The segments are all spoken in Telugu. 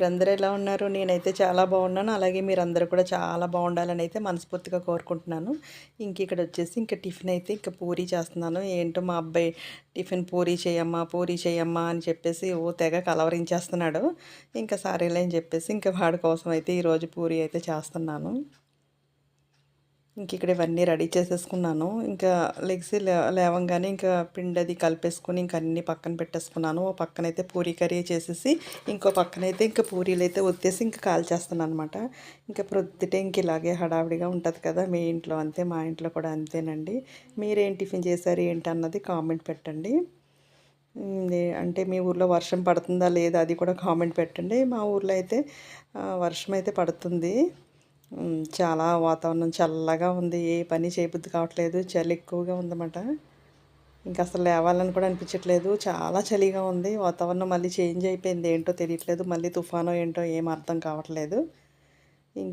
మీరందరూ ఎలా ఉన్నారు? నేనైతే చాలా బాగున్నాను. అలాగే మీరందరూ కూడా చాలా బాగుండాలని అయితే మనస్ఫూర్తిగా కోరుకుంటున్నాను. ఇక్కడొచ్చేసి టిఫిన్ అయితే పూరీ చేస్తున్నాను. ఏంటో మా అబ్బాయి టిఫిన్ పూరీ చేయమ్మా అని చెప్పేసి తెగ కలవరించేస్తున్నాడు. సరేలే అని చెప్పేసి వాడి కోసం అయితే ఈరోజు పూరీ అయితే చేస్తున్నాను. ఇక్కడ ఇవన్నీ రెడీ చేసేసుకున్నాను. లెగిసి లేవంగానే పిండి అది కలిపేసుకొని అన్నీ పక్కన పెట్టేసుకున్నాను. ఓ పక్కనైతే పూరీ కర్రీ చేసేసి ఇంకో పక్కనైతే పూరీలు అయితే ఒత్తేసి కాల్చేస్తున్నాను అనమాట. ప్రొద్దుటే ఇలాగే హడావిడిగా ఉంటుంది కదా, మీ ఇంట్లో అంతే, మా ఇంట్లో కూడా అంతేనండి. మీరేం టిఫిన్ చేశారు ఏంటి అన్నది కామెంట్ పెట్టండి. అంటే మీ ఊర్లో వర్షం పడుతుందా లేదా అది కూడా కామెంట్ పెట్టండి. మా ఊర్లో అయితే వర్షం అయితే పడుతుంది. చాలా వాతావరణం చల్లగా ఉంది. ఏ పని చేయబుద్ధి కావట్లేదు. చలి ఎక్కువగా ఉందన్నమాట. అసలు లేవాలని కూడా అనిపించట్లేదు. చాలా చలిగా ఉంది. వాతావరణం మళ్ళీ చేంజ్ అయిపోయింది. ఏంటో తెలియట్లేదు. మళ్ళీ తుఫానో ఏంటో ఏం అర్థం కావట్లేదు.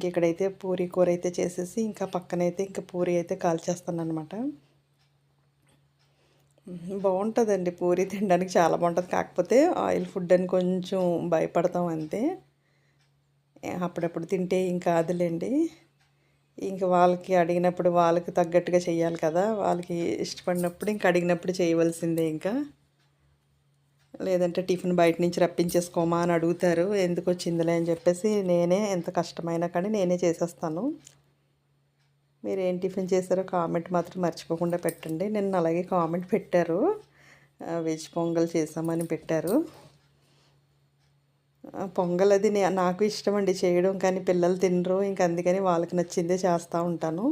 ఇక్కడైతే పూరీ కూర అయితే చేసేసి పక్కనైతే పూరీ అయితే కాల్చేస్తాను అనమాట. బాగుంటుందండి పూరీ తినడానికి, చాలా బాగుంటుంది. కాకపోతే ఆయిల్ ఫుడ్ అని కొంచెం భయపడతాం అంతే. అప్పుడప్పుడు తింటే కాదులేండి. వాళ్ళకి అడిగినప్పుడు వాళ్ళకి తగ్గట్టుగా చేయాలి కదా, వాళ్ళకి ఇష్టపడినప్పుడు అడిగినప్పుడు చేయవలసిందే. లేదంటే టిఫిన్ బయట నుంచి రప్పించేసుకోమా అని అడుగుతారు. ఎందుకు వచ్చిందిలే అని చెప్పేసి నేనే ఎంత కష్టమైనా కానీ నేనే చేసేస్తాను. మీరు ఏం టిఫిన్ చేశారో కామెంట్ మాత్రం మర్చిపోకుండా పెట్టండి. నిన్న అలాగే కామెంట్ పెట్టారు, వెజ్ పొంగల్ చేసామని పెట్టారు. పొంగల్ అది నాకు ఇష్టమండి చేయడం, కానీ పిల్లలు తినరు. అందుకని వాళ్ళకి నచ్చిందే చేస్తూ ఉంటాను.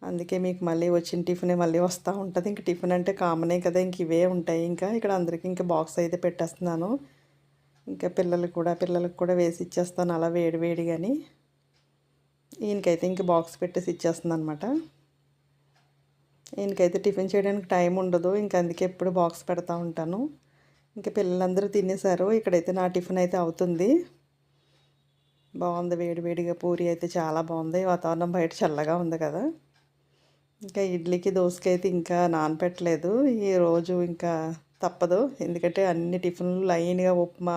అందుకే మీకు మళ్ళీ వచ్చిన టిఫినే మళ్ళీ వస్తూ ఉంటుంది. టిఫిన్ అంటే కామనే కదా, ఇవే ఉంటాయి. ఇక్కడ అందరికీ బాక్స్ అయితే పెట్టేస్తున్నాను. పిల్లలకు కూడా వేసి ఇచ్చేస్తాను అలా వేడి వేడిగాని. ఈయనకైతే బాక్స్ పెట్టేసి ఇచ్చేస్తుంది అనమాట. ఈయనకైతే టిఫిన్ చేయడానికి టైం ఉండదు. అందుకే ఎప్పుడు బాక్స్ పెడతా ఉంటాను. పిల్లలందరూ తినేశారు. ఇక్కడైతే నా టిఫిన్ అయితే అవుతుంది. బాగుంది, వేడివేడిగా పూరీ అయితే చాలా బాగుంది. వాతావరణం బయట చల్లగా ఉంది కదా. ఇడ్లీకి దోసకి అయితే నానపెట్టలేదు. ఈరోజు తప్పదు. ఎందుకంటే అన్ని టిఫిన్లు లైన్గా ఉప్మా,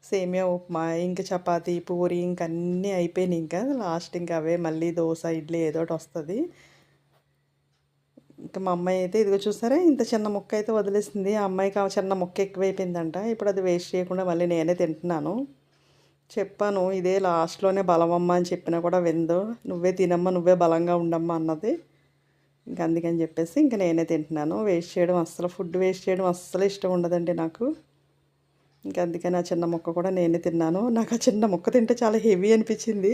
సేమియా ఉప్మా, చపాతీ, పూరీ అన్నీ అయిపోయినాయి. లాస్ట్ అవే మళ్ళీ దోశ, ఇడ్లీ ఏదో ఒకటి వస్తుంది. మా అమ్మాయి అయితే ఇదిగో చూసారా, ఇంత చిన్న ముక్క అయితే వదిలేసింది. ఆ అమ్మాయికి ఆ చిన్న ముక్క ఎక్కువైపోయిందంట. ఇప్పుడు అది వేస్ట్ చేయకుండా మళ్ళీ నేనే తింటున్నాను. చెప్పాను ఇదే లాస్ట్లోనే బలమమ్మ అని చెప్పినా కూడా విందు. నువ్వే తినమ్మా, నువ్వే బలంగా ఉండమ్మా అన్నది. అందుకని చెప్పేసి నేనే తింటున్నాను. వేస్ట్ చేయడం అస్సలు, ఫుడ్ వేస్ట్ చేయడం అస్సలు ఇష్టం ఉండదండి నాకు. అందుకని ఆ చిన్న ముక్క కూడా నేనే తిన్నాను. నాకు ఆ చిన్న ముక్క తింటే చాలా హెవీ అనిపించింది.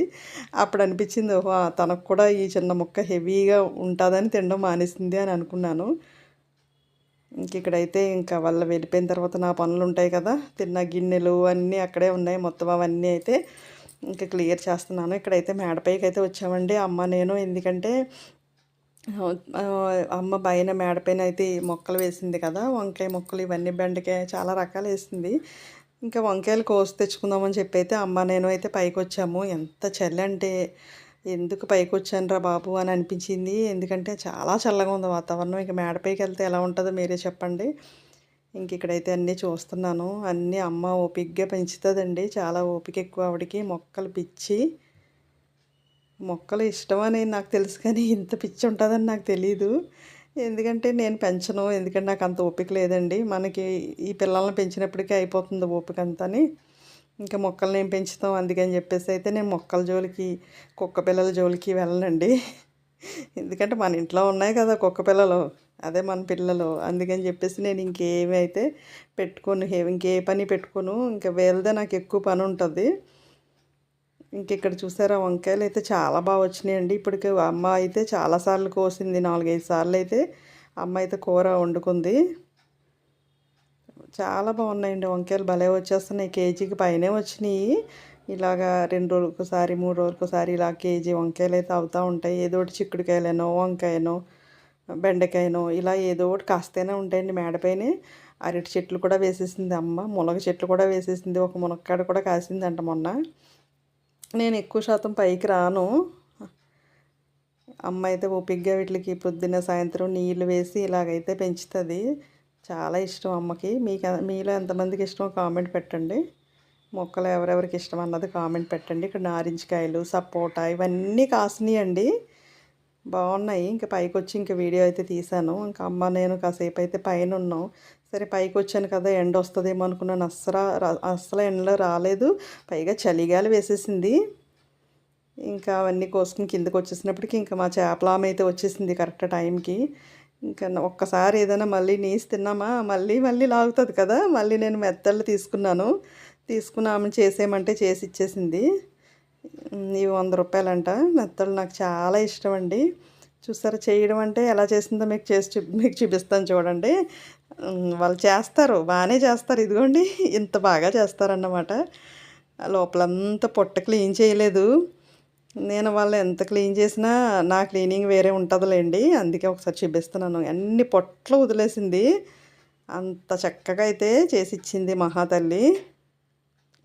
అప్పుడు అనిపించింది, ఓహో తనకు కూడా ఈ చిన్న ముక్క హెవీగా ఉంటుందని తినడం మానేసింది అని అనుకున్నాను. ఇక్కడైతే వాళ్ళు వెళ్ళిపోయిన తర్వాత నా పనులు ఉంటాయి కదా, తిన్న గిన్నెలు అన్నీ అక్కడే ఉన్నాయి. మొత్తం అవన్నీ అయితే క్లియర్ చేస్తున్నాను. ఇక్కడైతే మేడపైకి అయితే వచ్చామండి అమ్మ నేను. ఎందుకంటే అమ్మ పైన మేడపైన అయితే మొక్కలు వేసింది కదా, వంకాయ మొక్కలు, ఇవన్నీ బెండకాయ, చాలా రకాలు వేసింది. వంకాయలు కోసి తెచ్చుకుందామని చెప్పి అయితే అమ్మ నేను అయితే పైకి వచ్చాము. ఎంత చలి అంటే ఎందుకు పైకి వచ్చానురా బాబు అని అనిపించింది. ఎందుకంటే చాలా చల్లగా ఉంది వాతావరణం. మేడపైకి వెళ్తే ఎలా ఉంటుందో మీరే చెప్పండి. ఇక్కడైతే అన్నీ చూస్తున్నాను. అన్నీ అమ్మ ఓపికగా పెంచుతుందండి. చాలా ఓపిక ఎక్కువ ఆవిడకి. మొక్కలు పిచ్చి. మొక్కలు ఇష్టమని నాకు తెలుసు, కానీ ఇంత పిచ్చి ఉంటుందని నాకు తెలీదు. ఎందుకంటే నేను పెంచను. ఎందుకంటే నాకు అంత ఓపిక లేదండి. మనకి ఈ పిల్లల్ని పెంచినప్పటికీ అయిపోతుంది ఓపిక అంతని. మొక్కల్ని ఏం పెంచుతాం. అందుకని చెప్పేసి అయితే నేను మొక్కల జోలికి, కుక్క పిల్లల జోలికి వెళ్ళనండి. ఎందుకంటే మన ఇంట్లో ఉన్నాయి కదా కుక్క పిల్లలు, అదే మన పిల్లలు. అందుకని చెప్పేసి నేను ఇంకేమి అయితే పెట్టుకోను, ఇంకే పని పెట్టుకోను. వీళ్ళదే నాకు ఎక్కువ పని ఉంటుంది. ఇక్కడ చూసారా, వంకాయలు అయితే చాలా బాగా వచ్చినాయండి. ఇప్పటికి అమ్మ అయితే చాలాసార్లు కోసింది, 4-5 సార్లు అయితే అమ్మ అయితే కూర వండుకుంది. చాలా బాగున్నాయండి వంకాయలు, భలే వచ్చేస్తున్నాయి. కేజీకి పైనే వచ్చినాయి. ఇలాగా 2 రోజులకోసారి, 3 రోజులకోసారి ఇలా కేజీ వంకాయలు అయితే అవుతూ ఉంటాయి. ఏదో ఒకటి చిక్కుడుకాయలనో, వంకాయనో, బెండకాయనో ఇలా ఏదో ఒకటి కాస్తేనే ఉంటాయండి మేడపైనే. అరటి చెట్లు కూడా వేసేసింది అమ్మ, మునగ చెట్లు కూడా వేసేసింది. ఒక మునక్కాడ కూడా కాసిందంట మొన్న. నేను ఎక్కువ శాతం పైకి రాను. అమ్మ అయితే ఓపికగా వీటికి పొద్దున్న సాయంత్రం నీళ్ళు వేసి ఇలాగైతే పెంచుతుంది. చాలా ఇష్టం అమ్మకి. మీలో ఎంతమందికి ఇష్టమో కామెంట్ పెట్టండి. మొక్కలు ఎవరెవరికి ఇష్టం అన్నది కామెంట్ పెట్టండి. ఇక్కడ నారింజకాయలు, సపోటా ఇవన్నీ కాసినాయండి. బాగున్నాయి. ఇంక పైకొచ్చి ఇంక వీడియో అయితే తీశాను. ఇంక అమ్మ నేను కాసేపు అయితే పైన ఉన్నాం. సరే పైకొచ్చాను కదా ఎండ వస్తుందేమో అనుకున్నాను. అస్సలు ఎండలో రాలేదు. పైగా చలిగాలి వేసేసింది. ఇంకా అవన్నీ కోసుకుని కిందకి వచ్చేసినప్పటికి ఇంకా మా చేపలామె అయితే వచ్చేసింది కరెక్ట్ టైంకి. ఇంకా ఒక్కసారి ఏదైనా మళ్ళీ నీసు తిన్నామా మళ్ళీ మళ్ళీ లాగుతుంది కదా. మళ్ళీ నేను మెత్తళ్ళు తీసుకున్నాను. తీసుకుని ఆమె చేసేయమంటే చేసి ఇచ్చేసింది. ఇవి 100 రూపాయలంట. మెత్తళ్ళు నాకు చాలా ఇష్టం అండి. చూసారా చేయడం అంటే ఎలా చేసిందో మీకు చూపిస్తాను చూడండి. వాళ్ళు చేస్తారు, బాగానే చేస్తారు. ఇదిగోండి ఇంత బాగా చేస్తారన్నమాట. లోపలంతా పొట్ట క్లీన్ చేయలేదు. నేను వాళ్ళు ఎంత క్లీన్ చేసినా నా క్లీనింగ్ వేరే ఉంటుందిలేండి. అందుకే ఒకసారి చూపిస్తున్నాను. అన్ని పొట్లు వదిలేసింది. అంత చక్కగా అయితే చేసి ఇచ్చింది మహాతల్లి.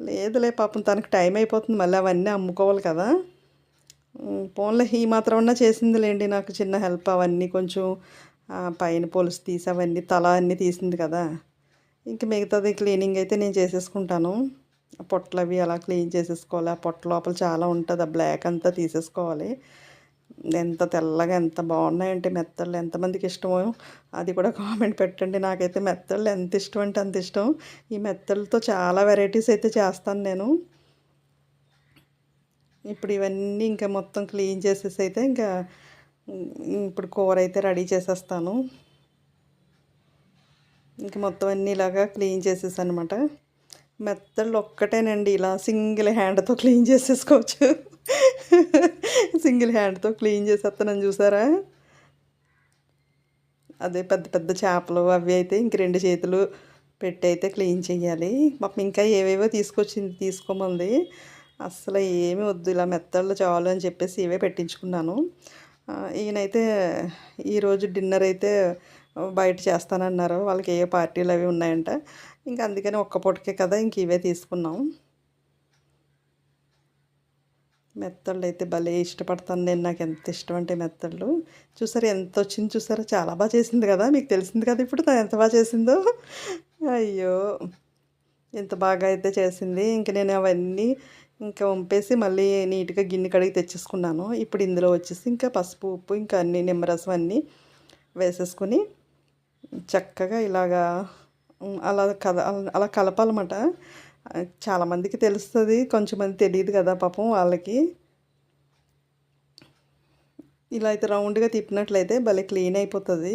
లేదులే పాపం తనకు టైం అయిపోతుంది, మళ్ళీ అవన్నీ అమ్ముకోవాలి కదా. పోన్లే ఈ మాత్రమన్నా చేసిందిలేండి నాకు చిన్న హెల్ప్. అవన్నీ కొంచెం పైన పొలుసు తీసి అవన్నీ తల అన్నీ తీసింది కదా. ఇంక మిగతాది క్లీనింగ్ అయితే నేను చేసేసుకుంటాను. పొట్లు అవి అలా క్లీన్ చేసేసుకోవాలి. ఆ పొట్ట లోపల చాలా ఉంటుంది, ఆ బ్లాక్ అంతా తీసేసుకోవాలి. ఎంత తెల్లగా ఎంత బాగున్నాయంటే మెత్తళ్ళు. ఎంతమందికి ఇష్టమో అది కూడా కామెంట్ పెట్టండి. నాకైతే మెత్తళ్ళు ఎంత ఇష్టం అంటే అంత ఇష్టం. ఈ మెత్తళ్ళతో చాలా వెరైటీస్ అయితే చేస్తాను నేను. ఇప్పుడు ఇవన్నీ ఇంకా మొత్తం క్లీన్ చేసేసి అయితే ఇంకా ఇప్పుడు కూర అయితే రెడీ చేసేస్తాను. ఇంక మొత్తం అన్నీ ఇలాగా క్లీన్ చేసేసాను అనమాట. మెత్తళ్ళు ఒక్కటేనండి ఇలా సింగిల్ హ్యాండ్తో క్లీన్ చేసేసుకోవచ్చు. సింగిల్ హ్యాండ్తో క్లీన్ చేసేస్తానని చూసారా. అదే పెద్ద పెద్ద చేపలు అవి అయితే ఇంక 2 చేతులు పెట్టి అయితే క్లీన్ చేయాలి. పాపం ఇంకా ఏవేవో తీసుకోమంది. అస్సలు ఏమీ వద్దు, ఇలా మెత్తళ్ళు చాలు అని చెప్పేసి ఇవే పెట్టించుకున్నాను. ఈయనైతే ఈరోజు డిన్నర్ అయితే బయట చేస్తానన్నారు. వాళ్ళకి ఏ పార్టీలు అవి ఉన్నాయంట. ఇంకా అందుకని ఒక్క పూటకే కదా ఇంక ఇవే తీసుకున్నాం. మెత్తళ్ళు అయితే భలే ఇష్టపడతాను నేను. నాకు ఎంత ఇష్టం అంటే మెత్తళ్ళు. చూసారా ఎంత వచ్చింది చూసారా. చాలా బాగా చేసింది కదా. మీకు తెలిసింది కదా ఇప్పుడు తను ఎంత బాగా చేసిందో. అయ్యో ఎంత బాగా అయితే చేసింది. ఇంక నేను అవన్నీ ఇంకా వంపేసి మళ్ళీ నీట్గా గిన్నె కడిగి తెచ్చేసుకున్నాను. ఇప్పుడు ఇందులో వచ్చేసి ఇంకా పసుపు ఉప్పు ఇంకా అన్నీ నిమ్మరసం అన్నీ వేసేసుకొని చక్కగా ఇలాగా అలా కలపాలన్నమాట. చాలామందికి తెలుస్తుంది, కొంచెంమంది తెలియదు కదా పాపం వాళ్ళకి. ఇలా అయితే రౌండ్గా తిప్పినట్లయితే భలే క్లీన్ అయిపోతుంది.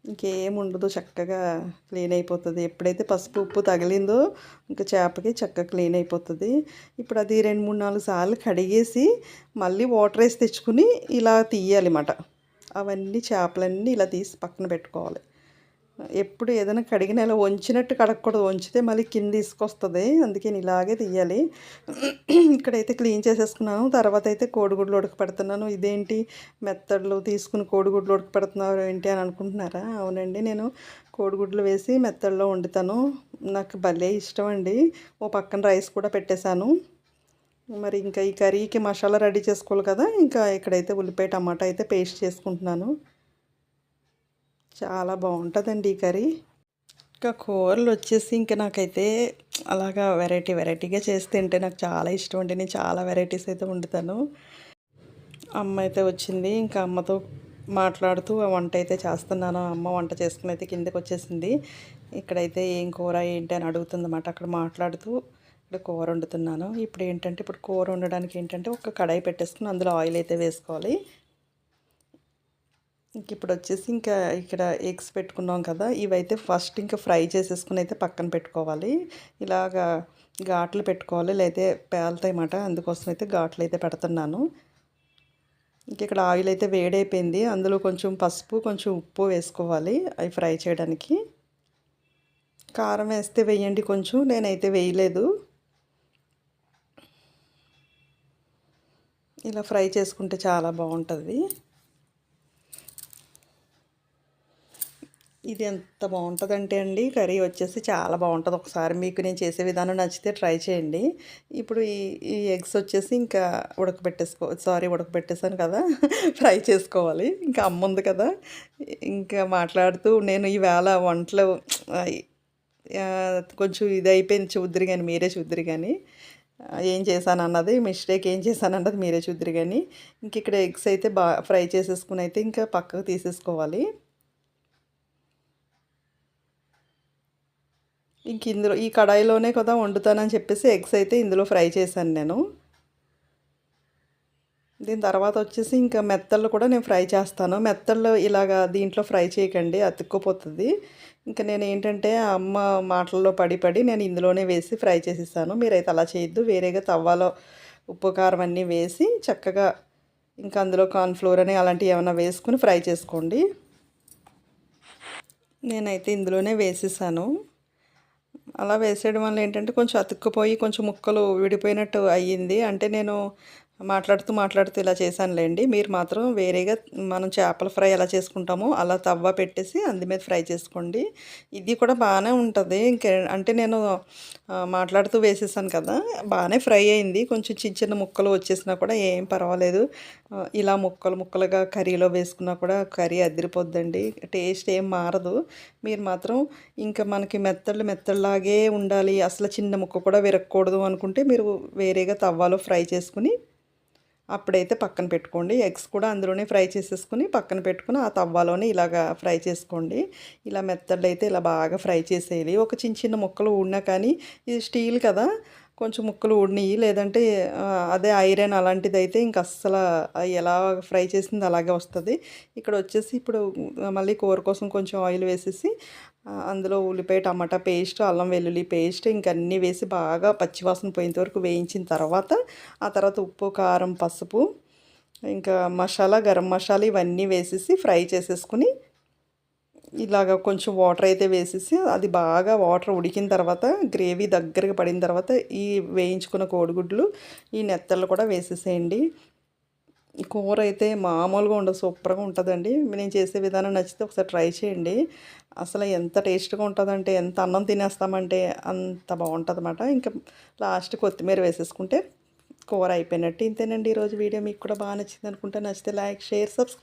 ఇంకేం ఉండదు, చక్కగా క్లీన్ అయిపోతుంది. ఎప్పుడైతే పసుపు ఉప్పు తగిలిందో ఇంకా చేపకి చక్కగా క్లీన్ అయిపోతుంది. ఇప్పుడు అది 2, 3, 4 సార్లు కడిగేసి మళ్ళీ వాటర్ వేసి తెచ్చుకుని ఇలా తీయాలి అన్నమాట. అవన్నీ చేపలన్నీ ఇలా తీసి పక్కన పెట్టుకోవాలి. ఎప్పుడు ఏదైనా కడిగిన ఇలా వంచినట్టు కడగకూడదు. వంచితే మళ్ళీ కింద తీసుకొస్తుంది. అందుకే ఇలాగే తీయాలి. ఇక్కడైతే క్లీన్ చేసేసుకున్నాను. తర్వాత అయితే కోడిగుడ్లు ఉడకపెడుతున్నాను. ఇదేంటి మెత్తడ్లు తీసుకుని కోడిగుడ్లు ఉడకపెడుతున్నారు ఏంటి అని అనుకుంటున్నారా? అవునండి, నేను కోడిగుడ్లు వేసి మెత్తడ్లో వండుతాను. నాకు భలే ఇష్టం అండి. ఓ పక్కన రైస్ కూడా పెట్టేశాను. మరి ఇంకా ఈ కర్రీకి మసాలా రెడీ చేసుకోవాలి కదా. ఇంకా ఇక్కడైతే ఉల్లిపాయ టమాటా అయితే పేస్ట్ చేసుకుంటున్నాను. చాలా బాగుంటుందండి ఈ కర్రీ. ఇంకా కూరలు వచ్చేసి ఇంకా నాకైతే అలాగా వెరైటీగా చేసి తింటే నాకు చాలా ఇష్టం అండి. నేను చాలా వెరైటీస్ అయితే వండుతాను. అమ్మ అయితే వచ్చింది. ఇంకా అమ్మతో మాట్లాడుతూ ఆ వంట అయితే చేస్తున్నాను. అమ్మ వంట చేసుకుని అయితే కిందకి వచ్చేసింది. ఇక్కడైతే ఏం కూర ఏంటి అని అడుగుతుందన్నమాట. అక్కడ మాట్లాడుతూ ఇక్కడ కూర వండుతున్నాను. ఇప్పుడు కూర వండడానికి ఏంటంటే ఒక కడాయి పెట్టేసుకుని అందులో ఆయిల్ అయితే వేసుకోవాలి. ఇప్పుడు వచ్చేసి ఇంకా ఇక్కడ ఎగ్స్ పెట్టుకున్నాం కదా. ఇవైతే ఫస్ట్ ఇంకా ఫ్రై చేసేసుకుని అయితే పక్కన పెట్టుకోవాలి. ఇలాగా ఘాట్లు పెట్టుకోవాలి, లేకపోతే పేలుతాయి అన్నమాట. అందుకోసం అయితే ఘాట్లు అయితే పెడుతున్నాను. ఇంక ఇక్కడ ఆయిల్ అయితే వేడైపోయింది. అందులో కొంచెం పసుపు కొంచెం ఉప్పు వేసుకోవాలి అవి ఫ్రై చేయడానికి. కారం వేస్తే వేయండి కొంచెం, నేనైతే వేయలేదు. ఇలా ఫ్రై చేసుకుంటే చాలా బాగుంటుంది. ఇది ఎంత బాగుంటుందంటే అండి కర్రీ వచ్చేసి చాలా బాగుంటుంది. ఒకసారి మీకు నేను చేసే విధానం నచ్చితే ట్రై చేయండి. ఇప్పుడు ఈ ఎగ్స్ వచ్చేసి ఇంకా ఉడకబెట్టేసాను కదా. ఫ్రై చేసుకోవాలి. ఇంకా అమ్మ ఉంది కదా, ఇంకా మాట్లాడుతూ నేను ఈవేళ వంటలు కొంచెం ఇది అయిపోయింది, చూద్దురు కానీ మీరే చూద్దురు కానీ ఏం చేశానన్నది, మిస్టేక్ ఏం చేశానన్నది మీరే చూద్దురు కానీ. ఇంక ఇక్కడ ఎగ్స్ అయితే ఫ్రై చేసేసుకుని అయితే ఇంకా పక్కకు తీసేసుకోవాలి. ఇంక ఇందులో ఈ కడాయిలోనే కదా వండుతానని చెప్పేసి ఎగ్స్ అయితే ఇందులో ఫ్రై చేశాను నేను. దీని తర్వాత వచ్చేసి ఇంకా మెత్తళ్ళు కూడా నేను ఫ్రై చేస్తాను. మెత్తళ్ళు ఇలాగా దీంట్లో ఫ్రై చేయకండి, అతుక్కుపోతుంది. ఇంకా నేను ఏంటంటే అమ్మ మాటల్లో పడి పడి నేను ఇందులోనే వేసి ఫ్రై చేసేసాను. మీరైతే అలా చేయొద్దు. వేరేగా తవ్వాలో ఉప్పు కారం అన్నీ వేసి చక్కగా ఇంకా అందులో కార్న్‌ఫ్లోర్ అని అలాంటివి ఏమైనా వేసుకుని ఫ్రై చేసుకోండి. నేనైతే ఇందులోనే వేసేసాను. అలా వేసేయడం వల్ల ఏంటంటే కొంచెం అతుక్కుపోయి కొంచెం ముక్కలు విడిపోయినట్టు అయ్యింది. అంటే నేను మాట్లాడుతూ ఇలా చేశానులేండి. మీరు మాత్రం వేరేగా మనం చేపల ఫ్రై ఎలా చేసుకుంటామో అలా తవ్వ పెట్టేసి అందు మీద ఫ్రై చేసుకోండి. ఇది కూడా బాగానే ఉంటుంది. అంటే నేను మాట్లాడుతూ వేసేసాను కదా, బాగానే ఫ్రై అయింది. కొంచెం చిన్న చిన్న ముక్కలు వచ్చేసినా కూడా ఏం పర్వాలేదు. ఇలా ముక్కలుగా కర్రీలో వేసుకున్నా కూడా కర్రీ అదిరిపోద్దండి, టేస్ట్ ఏం మారదు. మీరు మాత్రం ఇంకా మనకి మెత్తళ్ళలాగే ఉండాలి, అసలు చిన్న ముక్క కూడా విరగకూడదు అనుకుంటే మీరు వేరేగా తవ్వాలో ఫ్రై చేసుకుని అప్పుడైతే పక్కన పెట్టుకోండి. ఎగ్స్ కూడా అందులోనే ఫ్రై చేసేసుకుని పక్కన పెట్టుకుని ఆ తవ్వాలోనే ఇలాగా ఫ్రై చేసుకోండి. ఇలా మెత్తడ్లు అయితే ఇలా బాగా ఫ్రై చేసేయాలి. ఒక చిన్న చిన్న ముక్కలు ఊడినా కానీ ఇది స్టీల్ కదా, కొంచెం ముక్కలు ఊడినాయి. లేదంటే అదే ఐరన్ అలాంటిదైతే ఇంక అస్సలు ఎలా ఫ్రై చేసింది అలాగే వస్తుంది. ఇక్కడ వచ్చేసి ఇప్పుడు మళ్ళీ కూర కోసం కొంచెం ఆయిల్ వేసేసి అందులో ఉల్లిపాయ టమాటా పేస్ట్, అల్లం వెల్లుల్లి పేస్ట్ ఇంక అన్నీ వేసి బాగా పచ్చివాసన పోయేంత వరకు వేయించిన తర్వాత ఆ తర్వాత ఉప్పు కారం పసుపు ఇంకా మసాలా గరం మసాలా ఇవన్నీ వేసేసి ఫ్రై చేసేసుకుని ఇలాగ కొంచెం వాటర్ అయితే వేసేసి అది బాగా వాటర్ ఉడికిన తర్వాత గ్రేవీ దగ్గరగా పడిన తర్వాత ఈ వేయించుకున్న కోడిగుడ్లు ఈ నెత్తళ్ళు కూడా వేసేసేయండి. కూర అయితే మామూలుగా ఉండదు, సూపర్గా ఉంటుందండి. నేను చేసే విధానం నచ్చితే ఒకసారి ట్రై చేయండి. అసలు ఎంత టేస్ట్గా ఉంటుందంటే, ఎంత అన్నం తినేస్తామంటే అంత బాగుంటుంది అన్నమాట. ఇంకా లాస్ట్ కొత్తిమీర వేసేసుకుంటే కూర అయిపోయినట్టు. ఇంతేనండి ఈరోజు వీడియో. మీకు కూడా బాగా నచ్చింది అనుకుంటే, నచ్చితే లైక్ షేర్ సబ్స్క్రైబ్.